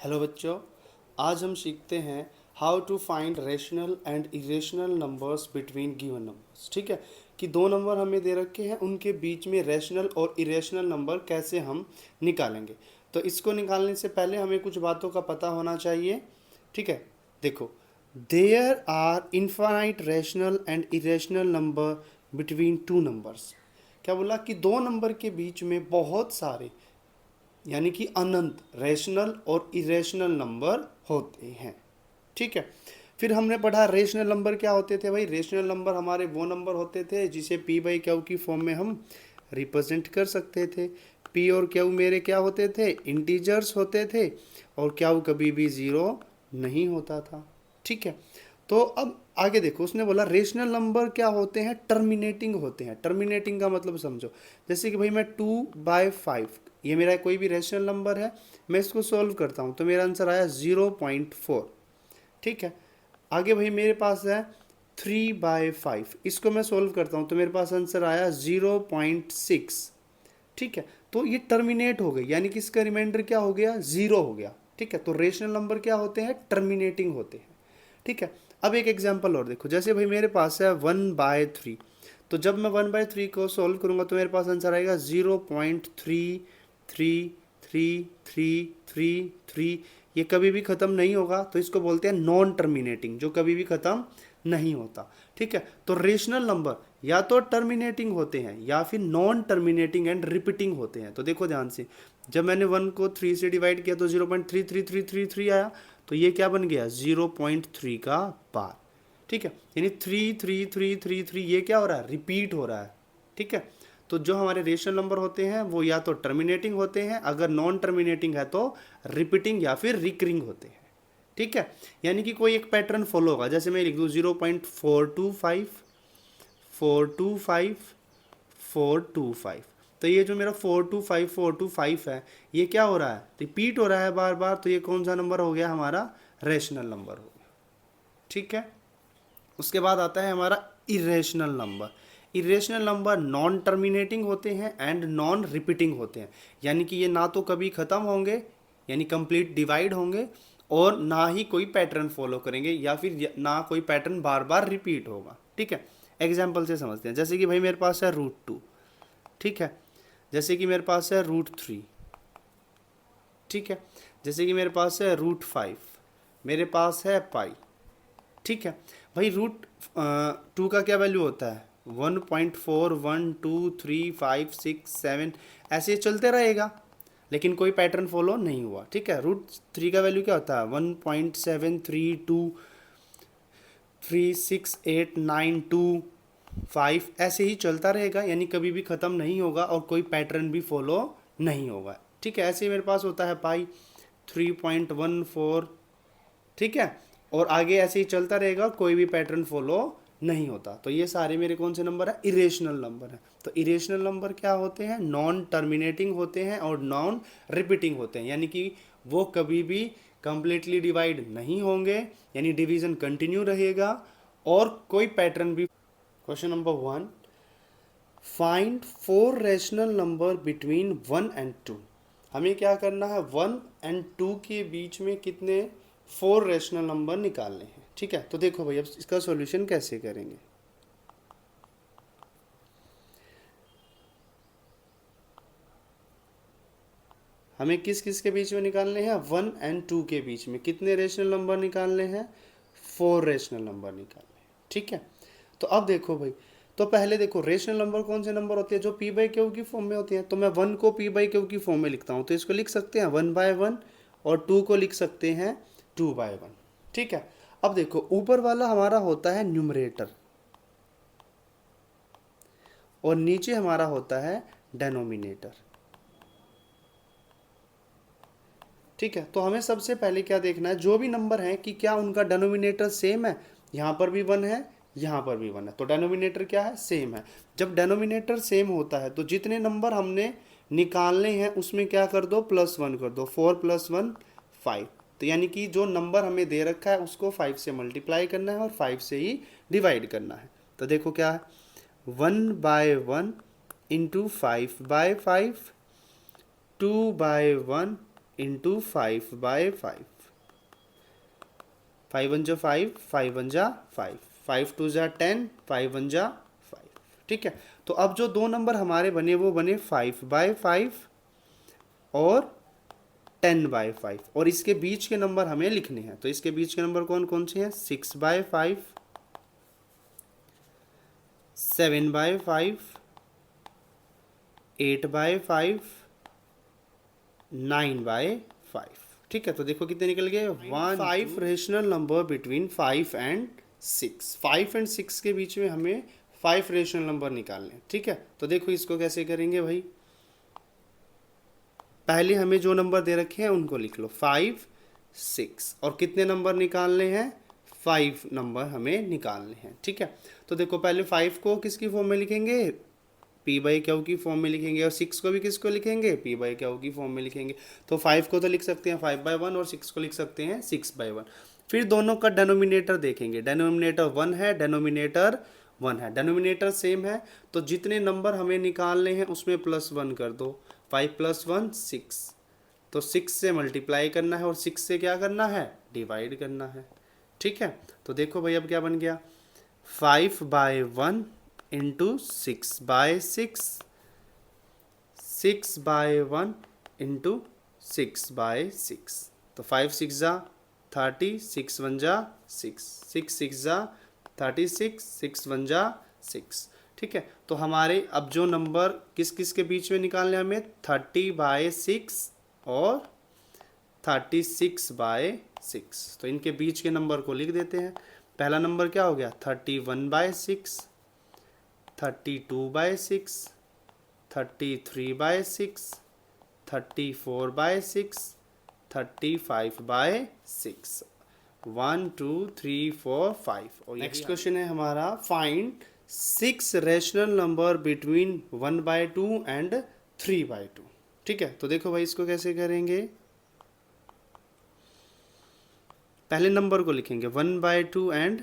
Hello बच्चों, आज हम सीखते हैं how to find rational and irrational numbers between given numbers. ठीक है कि दो नंबर हमें दे रखे हैं, उनके बीच में रेशनल और इरेशनल नंबर कैसे हम निकालेंगे। तो इसको निकालने से पहले हमें कुछ बातों का पता होना चाहिए। ठीक है, देखो, there are infinite rational and irrational number between two numbers. क्या बोला कि दो नंबर के बीच में बहुत सारे यानी कि अनंत रेशनल और इरेशनल नंबर होते हैं। ठीक है, फिर हमने पढ़ा रेशनल नंबर क्या होते थे। भाई रेशनल नंबर हमारे वो नंबर होते थे जिसे पी बाई क्यू की फॉर्म में हम रिप्रेजेंट कर सकते थे। पी और क्यू मेरे क्या होते थे, इंटीजर्स होते थे, और क्यू कभी भी ज़ीरो नहीं होता था। ठीक है, तो अब आगे देखो, उसने बोला रेशनल नंबर क्या होते हैं, टर्मिनेटिंग होते हैं। टर्मिनेटिंग का मतलब समझो, जैसे कि भाई मैं 2/5, ये मेरा कोई भी रेशनल नंबर है, मैं इसको सॉल्व करता हूँ तो मेरा आंसर आया 0.4। ठीक है, आगे भाई मेरे पास है 3/5, इसको मैं सॉल्व करता हूँ तो मेरे पास आंसर आया 0.6। ठीक है, तो ये टर्मिनेट हो गई, यानी कि इसका रिमाइंडर क्या हो गया, ज़ीरो हो गया। ठीक है, तो रेशनल नंबर क्या होते हैं, टर्मिनेटिंग होते हैं। ठीक है, अब एक एग्जांपल और देखो, जैसे भाई मेरे पास है 1/3, तो जब मैं 1/3 को सॉल्व करूंगा तो मेरे पास आंसर आएगा 0.333333। ये कभी भी ख़त्म नहीं होगा, तो इसको बोलते हैं नॉन टर्मिनेटिंग, जो कभी भी ख़त्म नहीं होता। ठीक है, तो रेशनल नंबर या तो टर्मिनेटिंग होते हैं या फिर नॉन टर्मिनेटिंग एंड रिपीटिंग होते हैं। तो देखो ध्यान से, जब मैंने 1 को 3 से डिवाइड किया तो 0.33333 आया, तो ये क्या बन गया, 0.3 का बार। ठीक है, यानी 33333 ये क्या हो रहा है, रिपीट हो रहा है। ठीक है, तो जो हमारे रेशनल नंबर होते हैं वो या तो टर्मिनेटिंग होते हैं, अगर नॉन टर्मिनेटिंग है तो रिपीटिंग या फिर रिकरिंग होते हैं। ठीक है, यानी कि कोई एक पैटर्न फॉलो होगा, जैसे मैं लिख दूँ 0.425 425 425, तो ये जो मेरा 425 है, ये क्या हो रहा है, रिपीट हो रहा है बार बार, तो ये कौन सा नंबर हो गया, हमारा रेशनल नंबर हो गया। ठीक है, उसके बाद आता है हमारा irrational number. Irrational number non terminating होते हैं एंड नॉन रिपीटिंग होते हैं, यानी कि ये ना तो कभी ख़त्म होंगे यानी कंप्लीट डिवाइड होंगे, और ना ही कोई पैटर्न फॉलो करेंगे, या फिर ना कोई पैटर्न बार बार रिपीट होगा। ठीक है, एग्जाम्पल से समझते हैं, जैसे कि भाई मेरे पास है √2। ठीक है, जैसे कि मेरे पास है √3। ठीक है, जैसे कि मेरे पास है √5, मेरे पास है पाई। ठीक है, भाई √2 का क्या वैल्यू होता है, 1.412357, ऐसे चलते रहेगा, लेकिन कोई पैटर्न फॉलो नहीं हुआ। ठीक है, √3 का वैल्यू क्या होता है, 1.73236892 ऐसे ही चलता रहेगा, यानी कभी भी ख़त्म नहीं होगा और कोई पैटर्न भी फॉलो नहीं होगा। ठीक है, ऐसे ही मेरे पास होता है पाई 3.14। ठीक है, और आगे ऐसे ही चलता रहेगा, कोई भी पैटर्न फॉलो नहीं होता। तो ये सारे मेरे कौन से नंबर है, इरेशनल नंबर है। तो इरेशनल नंबर क्या होते हैं, नॉन टर्मिनेटिंग होते हैं और नॉन रिपीटिंग होते हैं, यानी कि वो कभी भी कंप्लीटली डिवाइड नहीं होंगे, यानी डिवीजन कंटिन्यू रहेगा और कोई पैटर्न भी। Question number 1, find 4 rational number between 1 and 2। हमें क्या करना है, 1 एंड 2 के बीच में कितने 4 रेशनल नंबर निकालने हैं। ठीक है, तो देखो भाई अब इसका सॉल्यूशन कैसे करेंगे। हमें किस किस के बीच में निकालने हैं, 1 एंड 2 के बीच में कितने रेशनल नंबर निकालने हैं, 4 रेशनल नंबर निकालने हैं। ठीक है, तो अब देखो भाई, तो पहले देखो रेशनल नंबर कौन से नंबर होते हैं, जो पी बाई क्यू की फॉर्म में होते हैं। तो मैं 1 को पी बाई क्यू की फॉर्म में लिखता हूँ, तो इसको लिख सकते हैं 1/1, और 2 को लिख सकते हैं 2/1। ठीक है, अब देखो ऊपर वाला हमारा होता है न्यूमरेटर और नीचे हमारा होता है डेनोमिनेटर। ठीक है, तो हमें सबसे पहले क्या देखना है, जो भी नंबर है कि क्या उनका डेनोमिनेटर सेम है, यहाँ पर भी 1 है, यहाँ पर भी 1 है, तो डेनोमिनेटर क्या है, सेम है। जब डेनोमिनेटर सेम होता है तो जितने नंबर हमने निकालने हैं उसमें क्या कर दो, +1 कर दो। 4 + 1 5, तो यानी कि जो नंबर हमें दे रखा है उसको 5 से मल्टीप्लाई करना है और 5 से ही डिवाइड करना है। तो देखो क्या है, 1/1 × 5/5, 2/1 इंटू 5/5। 5 वन जा 5, 5 वन जा 5, 5 टू जा 10, 5 वन जा 5। ठीक है, तो अब जो दो नंबर हमारे बने वो बने 5/5 और 10/5, और इसके बीच के नंबर हमें लिखने हैं। तो इसके बीच के नंबर कौन कौन से हैं? 6/5, 7/5, 8/5, 9/5। ठीक है, तो देखो कितने निकल गए? 5 rational number between 5 and 6। 5 and 6 के बीच में हमें 5 रेशनल नंबर निकालने हैं। ठीक है, तो देखो इसको कैसे करेंगे भाई। पहले हमें जो नंबर दे रखे हैं उनको लिख लो, 5, 6, और कितने नंबर निकालने हैं? 5 नंबर हमें निकालने हैं। ठीक है, तो देखो पहले 5 को किसकी फॉर्म में लिखेंगे? P/Q की फॉर्म में लिखेंगे, और 6 को भी किसको लिखेंगे? P/Q की फॉर्म में लिखेंगे। तो 5 को तो लिख सकते हैं 5/1 और 6 को लिख सकते हैं 6/1। फिर दोनों का डेनोमिनेटर देखेंगे, डेनोमिनेटर 1 है, डेनोमिनेटर 1 है, डेनोमिनेटर सेम है, तो जितने नंबर हमें निकालने हैं उसमें +1 कर दो। 5 + 1 6, तो 6 से मल्टीप्लाई करना है और 6 से क्या करना है? डिवाइड करना है। ठीक है, तो देखो भाई अब क्या बन गया? 5/1 इंटू 6/6, 6/1 इंटू 6/6, तो 5 6 जा 30, 6 1 जा 6, 6 6 जा 36, 6 1 जा 6। ठीक है, तो हमारे अब जो नंबर किस किस के बीच में निकालने हमें? 30/6 और 36/6। तो इनके बीच के नंबर को लिख देते हैं। पहला नंबर क्या हो गया? 31/6, 32/6, 33/6, 34/6, 35/6। 1 2 3 4 5। और नेक्स्ट क्वेश्चन है हमारा, find 6 rational number between 1/2 and 3/2। ठीक है, तो देखो भाई इसको कैसे करेंगे। पहले नंबर को लिखेंगे 1/2 एंड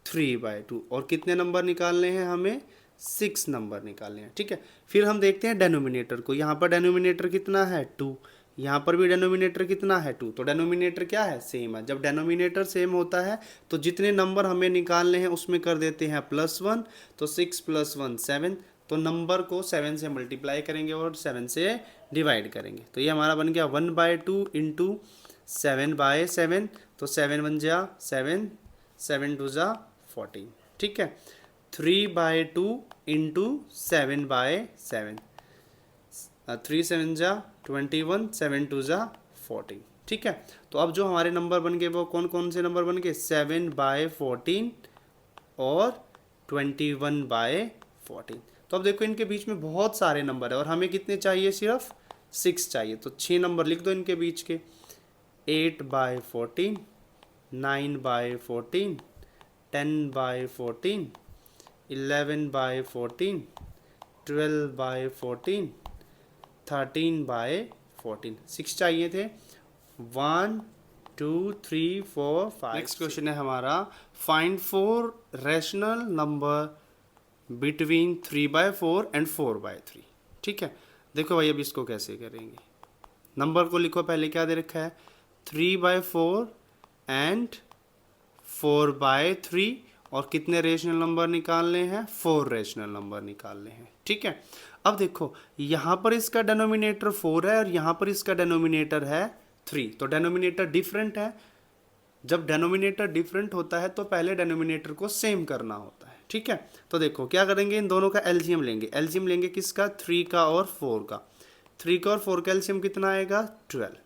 3/2, और कितने नंबर निकालने हैं हमें? 6 नंबर निकालने हैं। ठीक है, फिर हम देखते हैं डेनोमिनेटर को। यहाँ पर डेनोमिनेटर कितना है? 2, यहाँ पर भी डेनोमिनेटर कितना है? 2। तो डेनोमिनेटर क्या है? सेम है। जब डेनोमिनेटर सेम होता है तो जितने नंबर हमें निकालने हैं उसमें कर देते हैं +1, तो 6 + 1 7, तो नंबर को 7 से मल्टीप्लाई करेंगे और 7 से डिवाइड करेंगे। तो ये हमारा बन गया 1/2 इंटू 7/7, तो 7 1 जा 7, 7 2 जा 14। ठीक है, 3/2 इंटू 7/7, 3 7 जा 21, 7 2 जा 14। ठीक है, तो अब जो हमारे नंबर बन गए वो कौन कौन से नंबर बन गए? 7/14 और 21/14। तो अब देखो इनके बीच में बहुत सारे नंबर है और हमें कितने चाहिए? सिर्फ 6 चाहिए। तो 6 नंबर लिख दो इनके बीच के, 8/14, 9/14, 10/14, 11/14, 12/14, 13/14। 6 चाहिए थे। 1 2 3 4 5। नेक्स्ट क्वेश्चन है हमारा, find 4 rational number between 3/4 and 4/3। ठीक है, देखो भाई अब इसको कैसे करेंगे। नंबर को लिखो, पहले क्या दे रखा है? 3/4 एंड 4/3, और कितने रेशनल नंबर निकालने हैं? 4 रेशनल नंबर निकालने हैं। ठीक है, अब देखो यहाँ पर इसका डेनोमिनेटर 4 है और यहाँ पर इसका डेनोमिनेटर है 3, तो डेनोमिनेटर डिफरेंट है। जब डेनोमिनेटर डिफरेंट होता है तो पहले डेनोमिनेटर को सेम करना होता है। ठीक है, तो देखो क्या करेंगे, इन दोनों का एलसीएम लेंगे। एलसीएम लेंगे किसका? 3 का और 4 का। 3 का और 4 का एलसीएम कितना आएगा? 12।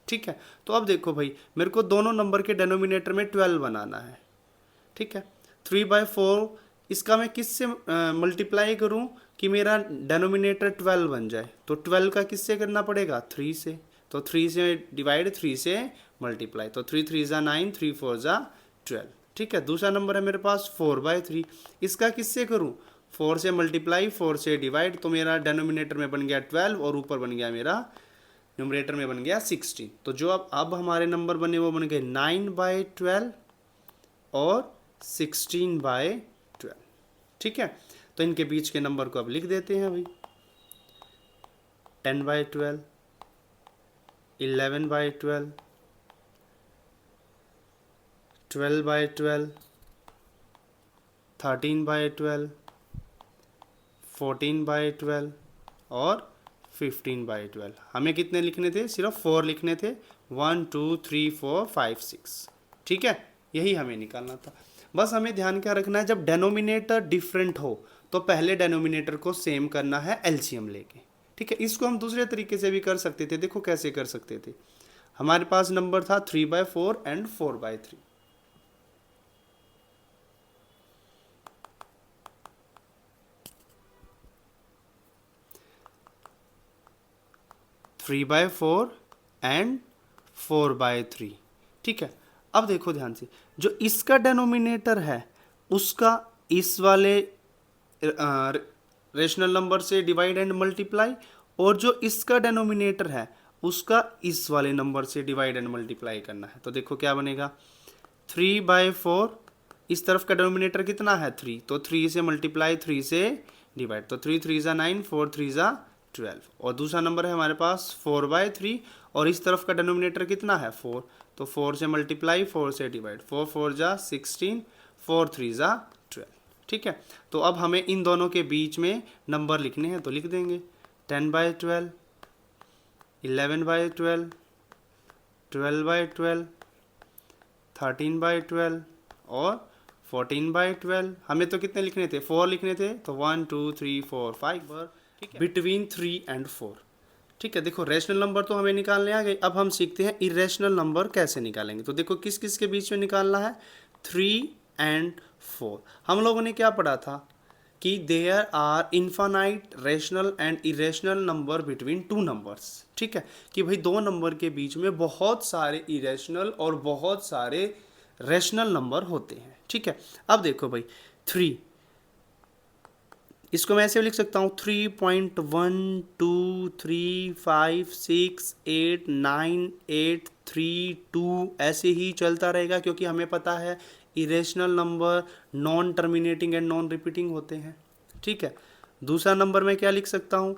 ठीक है, तो अब देखो भाई मेरे को दोनों नंबर के डेनोमिनेटर में 12 बनाना है। ठीक है, 3/4 इसका मैं किससे मल्टीप्लाई करूं कि मेरा डेनोमिनेटर 12 बन जाए? तो 12 का किससे करना पड़ेगा? 3 से। तो 3 से डिवाइड, 3 से मल्टीप्लाई, तो 3 3 जा 9, 3 4 जा 12। ठीक है, दूसरा नंबर है मेरे पास 4/3, इसका किससे करूं? 4 से मल्टीप्लाई, 4 से डिवाइड, तो मेरा डेनोमिनेटर में बन गया 12 और ऊपर बन गया मेरा न्यूमरेटर में बन गया 16। तो जो अब हमारे नंबर बने वो बन गए 9/12 और 16/12। ठीक है, तो इनके बीच के नंबर को अब लिख देते हैं भाई। 10/12, 11/12, 12/12, 13/12, 14/12 और 15/12। हमें कितने लिखने थे? सिर्फ 4 लिखने थे। 1 2 3 4 5 6। ठीक है, यही हमें निकालना था। बस हमें ध्यान क्या रखना है, जब डेनोमिनेटर डिफरेंट हो तो पहले डेनोमिनेटर को सेम करना है एलसीएम लेके। ठीक है, इसको हम दूसरे तरीके से भी कर सकते थे। देखो कैसे कर सकते थे। हमारे पास नंबर था 3/4 एंड 4/3। 3/4 एंड 4/3। ठीक है, अब देखो ध्यान से, जो इसका डेनोमिनेटर है उसका इस वाले रेशनल नंबर से डिवाइड एंड मल्टीप्लाई, और जो इसका डेनोमिनेटर है उसका इस वाले नंबर से डिवाइड एंड मल्टीप्लाई करना है। तो देखो क्या बनेगा, 3/4, इस तरफ का डेनोमिनेटर कितना है 3, तो 3 से मल्टीप्लाई 3 से डिवाइड, तो 3 3 ज़ा 9, 4 3 ज़ा 12। और दूसरा नंबर है हमारे पास 4/3, और इस तरफ का डेनोमिनेटर कितना है 4, तो 4 से मल्टीप्लाई 4 से डिवाइड, 4 4 ज़ा 16, 4 3 ज़ा 12। ठीक है, तो अब हमें इन दोनों के बीच में नंबर लिखने हैं, तो लिख देंगे 10/12, 11/12, 12/12, 13/12 और 14/12। हमें तो कितने लिखने थे? 4 लिखने थे, तो 1 2 3 4 5 बिटवीन 3 एंड 4। ठीक है, देखो रेशनल नंबर तो हमें निकालने आ गए। अब हम सीखते हैं इरेशनल नंबर कैसे निकालेंगे। तो देखो किस किस के बीच में निकालना है, 3 एंड 4। हम लोगों ने क्या पढ़ा था कि there are infinite rational and irrational number between two numbers. ठीक है, कि भाई दो नंबर के बीच में बहुत सारे इरेशनल और बहुत सारे रेशनल नंबर होते हैं। ठीक है, अब देखो भाई 3, इसको मैं ऐसे लिख सकता हूँ 3.12356898332, ऐसे ही चलता रहेगा, क्योंकि हमें पता है irrational number non terminating and non repeating होते हैं। ठीक है, दूसरा नंबर मैं क्या लिख सकता हूँ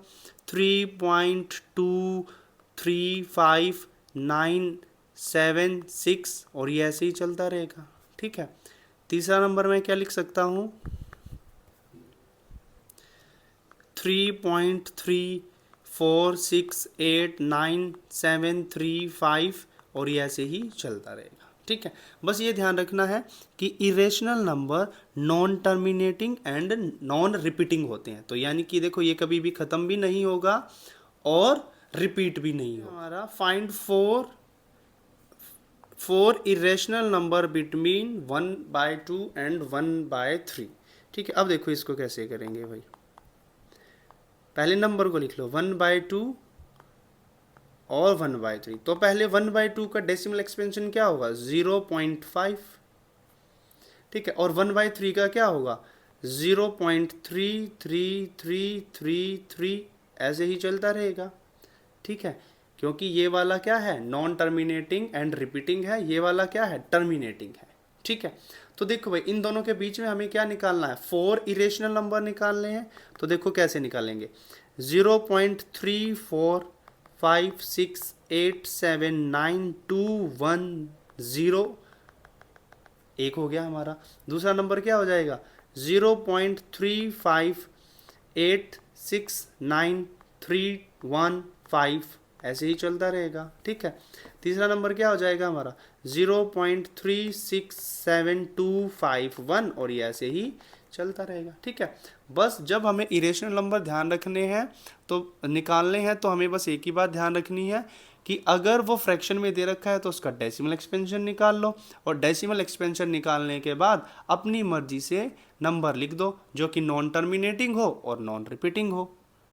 3.23597 और ये ऐसे ही चलता रहेगा। ठीक है, तीसरा नंबर मैं क्या लिख सकता हूँ 3.34689735 और ये ऐसे ही चलता रहेगा। ठीक है, बस ये ध्यान रखना है कि irrational number non terminating and non repeating होते हैं। तो यानी कि देखो ये कभी भी ख़त्म भी नहीं होगा और रिपीट भी नहीं होगा। हमारा find four irrational number between 1/2 and 1/3। ठीक है, अब देखो इसको कैसे करेंगे भाई। पहले नंबर को लिख लो 1/2 और 1/3। तो पहले 1/2 का डेसिमल एक्सपेंशन क्या होगा 0.5। ठीक है, और 1/3 का क्या होगा 0.33333, ऐसे ही चलता रहेगा। ठीक है, क्योंकि ये वाला क्या है नॉन टर्मिनेटिंग एंड रिपीटिंग है, ये वाला क्या है टर्मिनेटिंग है। ठीक है, तो देखो भाई इन दोनों के बीच में हमें क्या निकालना है 4 इरेशनल नंबर निकालने हैं। तो देखो कैसे निकालेंगे 0.3456879210, एक हो गया हमारा। दूसरा नंबर क्या हो जाएगा 0.35869315, ऐसे ही चलता रहेगा। ठीक है, तीसरा नंबर क्या हो जाएगा हमारा 0.367251 और ये ऐसे ही चलता रहेगा। ठीक है, बस जब हमें इरेशनल नंबर ध्यान रखने हैं तो निकालने हैं, तो हमें बस एक ही बात ध्यान रखनी है कि अगर वो फ्रैक्शन में दे रखा है तो उसका डेसिमल एक्सपेंशन निकाल लो, और डेसिमल एक्सपेंशन निकालने के बाद अपनी मर्जी से नंबर लिख दो जो कि नॉन टर्मिनेटिंग हो और नॉन रिपीटिंग हो।